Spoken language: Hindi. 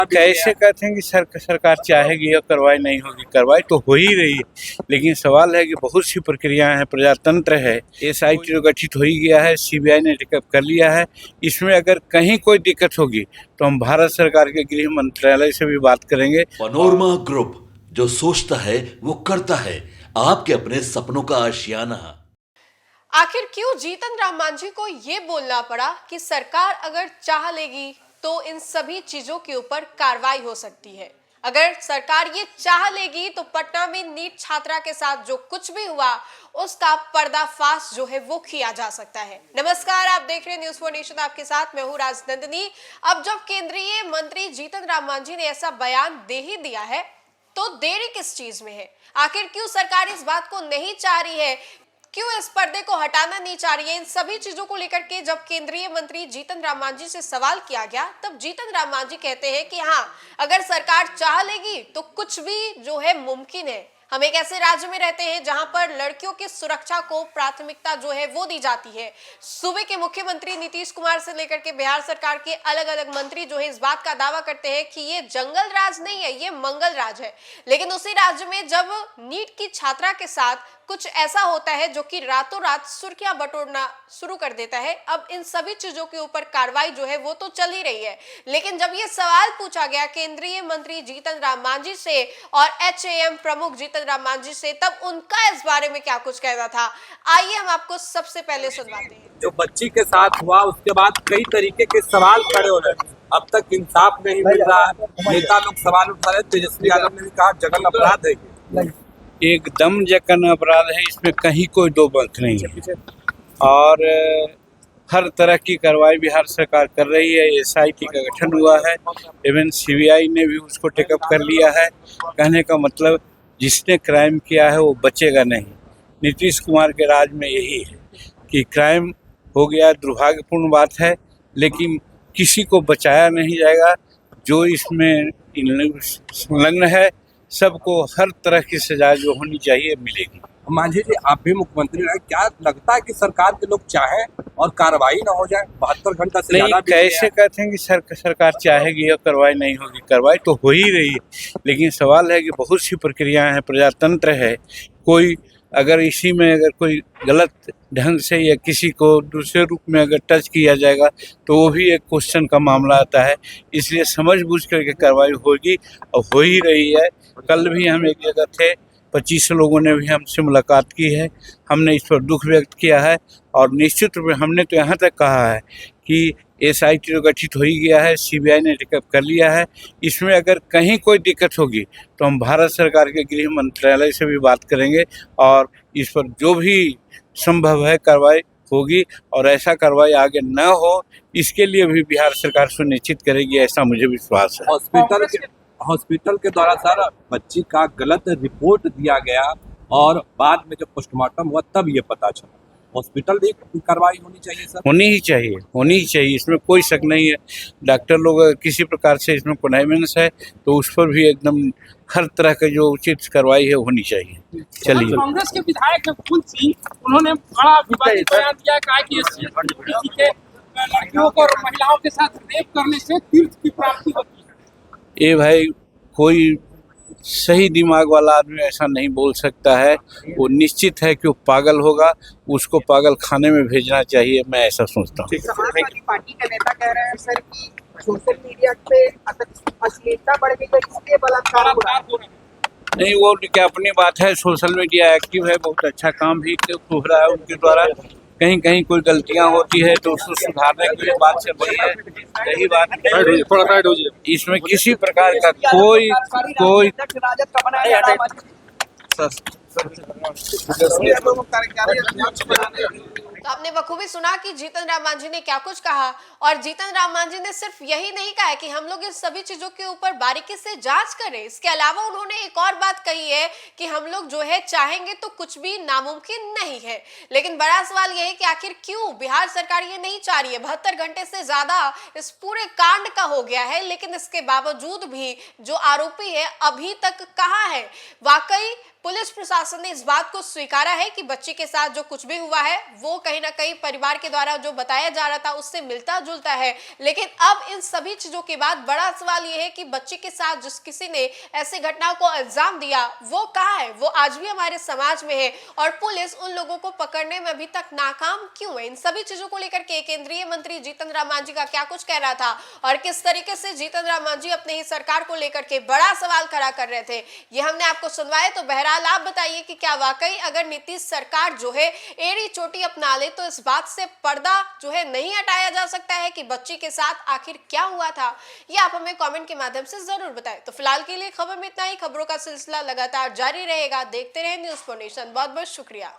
कैसे कहते हैं कि सरकार चाहेगी और कार्रवाई नहीं होगी। कार्रवाई तो हो ही रही है, लेकिन सवाल है कि बहुत सी प्रक्रियाएं हैं, प्रजातंत्र है, एसआईटी तो गठित हो ही गया है, सीबीआई ने टेकअप कर लिया है। इसमें अगर कहीं कोई दिक्कत होगी तो हम भारत सरकार के गृह मंत्रालय से भी बात करेंगे। पनोरमा ग्रुप, जो सोचता है वो करता है, आपके अपने सपनों का आशियाना। आखिर क्यों जीतन राम मांझी को ये बोलना पड़ा कि सरकार अगर चाह लेगी तो इन सभी चीजों के ऊपर कार्रवाई हो सकती है। अगर सरकार ये चाह लेगी तो पटना में नीट छात्रा के साथ जो कुछ भी हुआ उसका पर्दाफाश जो है वो किया जा सकता है। नमस्कार, आप देख रहे हैं न्यूज़ 4 नेशन, आपके साथ मैं हूं राजनंदिनी। अब जब केंद्रीय मंत्री जीतन राम मांझी ने ऐसा बयान दे ही दिया है तो देरी किस चीज में है? आखिर क्यों सरकार इस बात को नहीं चाह रही है, क्यों इस पर्दे को हटाना नहीं चाह रही है? इन सभी चीजों को लेकर के जब केंद्रीय मंत्री जीतन राम मांझी से सवाल किया गया तब जीतन राम मांझी कहते हैं कि हाँ, अगर सरकार चाह लेगी तो कुछ भी जो है मुमकिन है। हम एक ऐसे राज्य में रहते हैं जहां पर लड़कियों की सुरक्षा को प्राथमिकता जो है वो दी जाती है। सूबे के मुख्यमंत्री नीतीश कुमार से लेकर के बिहार सरकार के अलग अलग मंत्री जो है इस बात का दावा करते हैं कि ये जंगल राज नहीं है, ये मंगल राज है। लेकिन उसी राज्य में जब नीट की छात्रा के साथ कुछ ऐसा होता है जो कि रातों रात सुर्खियां बटोरना शुरू कर देता है। अब इन सभी चीजों के ऊपर कार्रवाई जो है वो तो चल ही रही है, लेकिन जब ये सवाल पूछा गया केंद्रीय मंत्री जीतन राम मांझी से और एचएएम प्रमुख जीतन राम मांझी से, तब उनका इस बारे में क्या कुछ कहना था, आइए हम आपको सबसे पहले सुनवाते हैं। जो बच्ची के साथ हुआ उसके बाद कई तरीके के सवाल खड़े हो रहे हैं, अब तक इंसाफ नहीं मिल रहा है। नेता लोग सवाल उठा रहे, तेजस्वी यादव ने भी कहा जघन्य अपराध है, एकदम जघन्य अपराध है, इसमें कहीं कोई दो बात नहीं है। और हर तरह की कार्रवाई बिहार सरकार कर रही है। एसआईटी का गठन हुआ है, इवन सीबीआई ने भी उसको टेकअप कर लिया है। कहने का मतलब जिसने क्राइम किया है वो बचेगा नहीं। नीतीश कुमार के राज में यही है कि क्राइम हो गया, दुर्भाग्यपूर्ण बात है, लेकिन किसी को बचाया नहीं जाएगा। जो इसमें संलग्न है सबको हर तरह की सजा जो होनी चाहिए मिलेगी। मांझी जी, आप भी मुख्यमंत्री रहे, क्या लगता है कि सरकार के लोग चाहें और कार्रवाई ना हो जाए? 72 घंटा से नहीं, ज्यादा कैसे कहते हैं कि सरकार चाहेगी और कार्रवाई नहीं होगी। कार्रवाई तो हो ही रही है, लेकिन सवाल है कि बहुत सी प्रक्रियाएं हैं, प्रजातंत्र है। कोई अगर इसी में अगर कोई गलत ढंग से या किसी को दूसरे रूप में अगर टच किया जाएगा तो वो भी एक क्वेश्चन का मामला आता है। इसलिए समझ बूझ करके कार्रवाई होगी और हो ही रही है। कल भी हम एक जगह थे, 25 लोगों ने भी हमसे मुलाकात की है। हमने इस पर दुख व्यक्त किया है और निश्चित रूप में हमने तो यहाँ तक कहा है कि एसआईटी तो गठित हो ही गया है, सीबीआई ने टेकअप कर लिया है। इसमें अगर कहीं कोई दिक्कत होगी तो हम भारत सरकार के गृह मंत्रालय से भी बात करेंगे और इस पर जो भी संभव है कार्रवाई होगी। और ऐसा कार्रवाई आगे न हो इसके लिए भी बिहार सरकार सुनिश्चित करेगी, ऐसा मुझे विश्वास है। हॉस्पिटल के द्वारा सर बच्ची का गलत रिपोर्ट दिया गया और बाद में जब पोस्टमार्टम हुआ तब ये पता चला। हॉस्पिटल भी कार्रवाई होनी चाहिए सर, होनी ही चाहिए, इसमें कोई शक नहीं है। डॉक्टर लोग किसी प्रकार से इसमें कोनाइमेंस है तो उस पर भी एकदम हर तरह का जो उचित कार्रवाई है होनी चाहिए। चलिए, कांग्रेस के विधायक फूल सिंह, उन्होंने बड़ा विवादित बयान दिया कि किसी के लड़कियों को और महिलाओं के साथ रेप करने से तीर्थ की प्राप्ति होती है। ये भाई कोई सही दिमाग वाला आदमी ऐसा नहीं बोल सकता है। वो निश्चित है कि वो पागल होगा, उसको पागल खाने में भेजना चाहिए, मैं ऐसा सोचता हूँ। समाजवादी पार्टी के नेता कह रहे हैं सर कि सोशल मीडिया पे अश्लीलता बढ़ गई है, इसलिए बलात्कार हो रहा है। नहीं, वो क्या अपनी बात है, सोशल मीडिया एक्टिव है, बहुत अच्छा काम भी हो रहा है उनके द्वारा। कहीं कहीं कोई गलतियां होती है तो उसको सुधारने के लिए बात चल रही है, यही बात। थोड़ा साइड हो जाइए। इसमें किसी प्रकार का कोई तो आपने बखूबी सुना कि जीतन राम मांझी ने क्या कुछ कहा। और जीतन राम मांझी ने सिर्फ यही नहीं कहा कि हम लोग इस सभी चीजों के ऊपर बारीकी से जांच करें, इसके अलावा उन्होंने एक और बात कही है कि हम लोग जो है चाहेंगे तो कुछ भी नामुमकिन नहीं है। लेकिन बड़ा सवाल यह है कि आखिर क्यों बिहार सरकार ये नहीं चाह रही है। 72 घंटे से ज्यादा इस पूरे कांड का हो गया है, लेकिन इसके बावजूद भी जो आरोपी है अभी तक कहाँ है। वाकई पुलिस प्रशासन ने इस बात को स्वीकारा है कि बच्ची के साथ जो कुछ भी हुआ है वो कहीं ना कहीं परिवार के द्वारा जो बताया जा रहा था उससे मिलता जुलता है। लेकिन अब इन सभी चीजों के बाद बड़ा सवाल ये है कि बच्ची के साथ जिस किसी ने ऐसी घटनाओं को अंजाम दिया वो कहाँ है, वो आज भी हमारे समाज में है और पुलिस उन लोगों को पकड़ने में अभी तक नाकाम क्यों है। इन सभी चीजों को लेकर के केंद्रीय मंत्री जीतन राम मांझी का क्या कुछ कह रहा था और किस तरीके से जीतन राम मांझी अपने ही सरकार को लेकर के बड़ा सवाल खड़ा कर रहे थे, ये हमने आपको सुनवाया। तो बहरहाल आप बताइए कि क्या वाकई अगर नीतीश सरकार जो है एड़ी चोटी अपना ले तो इस बात से पर्दा जो है नहीं हटाया जा सकता है कि बच्ची के साथ आखिर क्या हुआ था, ये आप हमें कमेंट के माध्यम से जरूर बताएं। तो फिलहाल के लिए खबर में इतना ही। खबरों का सिलसिला लगातार जारी रहेगा, देखते रहें न्यूज़4नेशन। बहुत बहुत शुक्रिया।